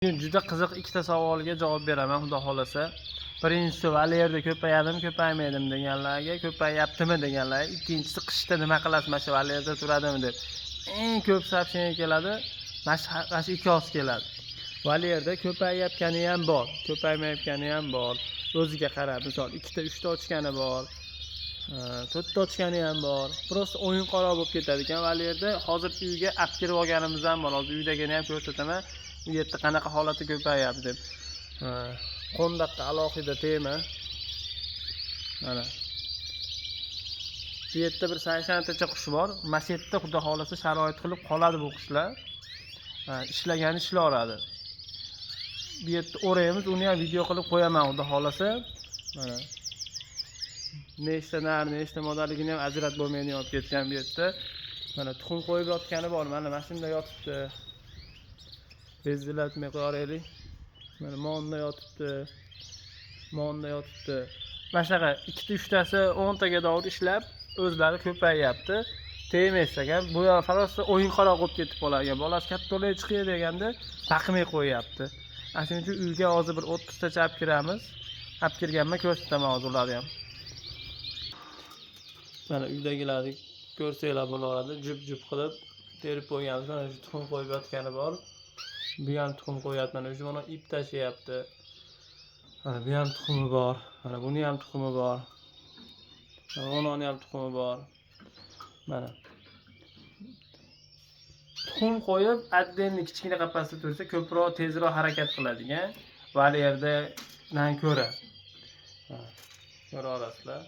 Juda qiziq ikkita savolga javob beraman, xudo xolasa. Birinchisi valyerda ko'payadimi, ko'paymaydimi deganlarga, ko'payaptimi deganlar. Ikkinchisi qishda nima qilasiz, mana shu valyerda turadimi deb. Eng ko'p so'rovnoma keladi, mana shu ikkovsi keladi. Valyerda ko'payayotgani ham bor, ko'paymayotgani ham bor. O'ziga qarab, misol 2 ta 3 ta ochgani bor. 4 ta ochgani ham bor. Prosta o'yin qaro bo'lib ketadi ekan valyerda. Hozir uyga olib kirib olganimiz ham bor. Hozir uydagini ham ko'rsataman. Bu yerda qanaqa holati ko'payyapti deb. Qo'ndaqqa alohida tema. Mana. Bu yerda bir 80 tacha qush bor. Mana shu yerda xudo xolasa sharoit qilib qoladi bu qushlar. Ishlagani ishlaveradi. Bu yerda o'raymiz, uni ham video qilib qo'yaman xudo xolasa. Mana. Nechta nar, nechta modaligini ham ajratib bo'lmaydi olib ketgan bu yerda. Mana tuxum qo'yib yotgani bor. Mana shunda yotibdi. Bezdilatmay qo'yaylik. Mana monda yotibdi. Monda yotibdi. Mashaqa 2 ta 3 tasi 10 taga davr ishlab o'zlari ko'payyapti. Tegmaysak ham bu ham faqat o'yin qaroq bo'lib ketib qolgan. Bolasi katta bo'lib chiqay deganda taqmay qo'yapti. Shuning uchun uyga hozir bir 30 tacha olib kiramiz. Olib kirganman ko'rsataman hozir ularni ham. Mana uydagilarni ko'rsanglar bo'lardi. Jup-jup qilib terib qo'yganmiz. Mana shu tuxum qo'yib yotgani bor. Bu ham tuxum qo'yapti. Mana shu mana ip tashlayapti. Mana bu ham tuxumi bor. Mana buni ham tuxumi bor. Mana buni ham tuxumi bor. Mana. Tuxum qo'yib, addenni kichkina qafasda tursa, ko'proq tezroq harakat qiladigan valyerdan ko'ra. Ko'ra olasizlar.